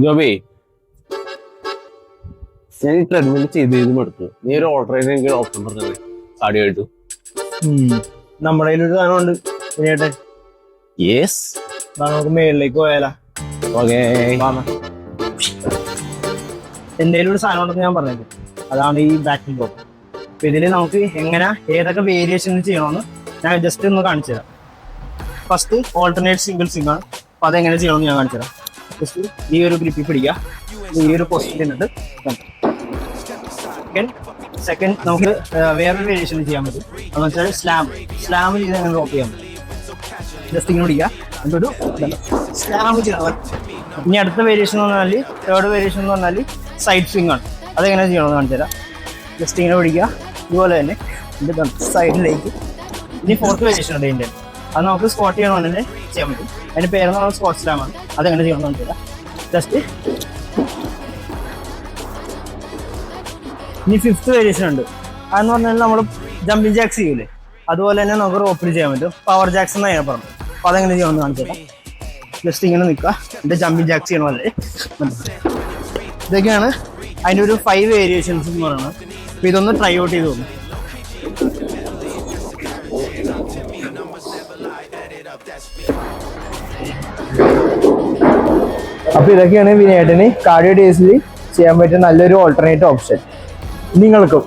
ഗോപേ ഞാൻ ഈ ട്രെഡ്മിൽ ചെയ്ത് മടുത്തു. നീ ഒരു ഓൾട്ടർനേറ്റീവ് ഓപ്ഷൻ പറഞ്ഞത് കാർഡിയോ. നമ്മുടെ കയ്യിലൊരു സാധനമുണ്ട് ചേട്ടൻ. യെസ്, നമുക്ക് മേളിലേക്ക് പോയാലാ? ഓക്കേ. എന്തെങ്കിലും ഒരു സാധനം ഉണ്ടെന്ന് ഞാൻ പറഞ്ഞത്, അതാണ് ഈ ബാറ്റിംഗ് ബോൾ. അപ്പൊ ഇതില് നമുക്ക് എങ്ങനെ ഏതൊക്കെ വേരിയേഷൻ ചെയ്യണമെന്ന് ഞാൻ ജസ്റ്റ് ഒന്ന് കാണിച്ചു തരാം. ഫസ്റ്റ് ഓൾട്ടർനേറ്റ് സിംഗിൾ സ്വിംഗ് ആണ്. അപ്പൊ അതെങ്ങനെ ചെയ്യണമെന്ന് ഞാൻ കാണിച്ചു തരാം. ജസ്റ്റ് ഈ ഒരു ഗ്രിപ്പിൽ പിടിക്കുക, ഈ ഒരു പൊസിഷൻ ഉണ്ട്. സെക്കൻഡ് നമുക്ക് വേറൊരു വേരിയേഷൻ ചെയ്യാൻ പറ്റും. അതെന്ന് വെച്ചാൽ സ്ലാം ചെയ്ത് അങ്ങനെ ഡ്രോപ്പ് ചെയ്യാൻ പറ്റും. ജസ്റ്റ് ഇങ്ങനെ പിടിക്കുക, എന്നിട്ടൊരു സ്ലാം ചെയ്യാൻ. ഇനി അടുത്ത വേരിയേഷൻ എന്ന് പറഞ്ഞാൽ, തേർഡ് വേരിയേഷൻ എന്ന് പറഞ്ഞാൽ സൈഡ് സ്വിംഗ് ആണ്. അതെങ്ങനെ ചെയ്യണമെന്ന് കാണിച്ചു തരാം. ജസ്റ്റ് ഇങ്ങനെ പിടിക്കുക, ഇതുപോലെ തന്നെ ഇതിൻ്റെ സൈഡിലേക്ക്. ഇനി ഫോർത്ത് വേരിയേഷൻ ഉണ്ട് ഇതിൻ്റെ. അത് നമുക്ക് സ്കോട്ട് ചെയ്യണമെന്ന് തന്നെ ചെയ്യാൻ പറ്റും. അതിൻ്റെ പേരെന്ന് പറഞ്ഞാൽ സ്കോട്ട് സ്ലാം ആണ്. അതെങ്ങനെ ചെയ്യണമെന്ന് കാണിച്ചു തരാം. ജസ്റ്റ് ഇനി ഫിഫ്ത്ത് വേരിയേഷൻ ഉണ്ട്. അതെന്ന് പറഞ്ഞാൽ നമ്മൾ ജമ്പിങ് ജാക്സ് ചെയ്യൂലേ, അതുപോലെ തന്നെ നമുക്ക് റോപ്പിൽ ചെയ്യാൻ പറ്റും. പവർ ജാക്സ് എന്ന് ഞാൻ പറഞ്ഞു. അപ്പോൾ അതെങ്ങനെ ചെയ്യണമെന്ന് കാണിച്ചു തരാം. ജസ്റ്റ് ഇങ്ങനെ നിൽക്കുക, എൻ്റെ ജമ്പിങ് ജാക്സ് ചെയ്യണം. വളരെ ഇതൊക്കെയാണ് അതിൻ്റെ ഒരു 5 വേരിയേഷൻസ് എന്ന് പറയുന്നത്. അപ്പോൾ ഇതൊന്ന് ട്രൈ ഔട്ട് ചെയ്ത് തോന്നും. അപ്പോൾ ഇതൊക്കെയാണ് വിനേട്ടന് കാർഡിയോ ഡേയ്സിൽ ചെയ്യാൻ പറ്റിയ നല്ലൊരു ഓൾട്ടർനേറ്റീവ് ഓപ്ഷൻ. നിങ്ങൾക്കും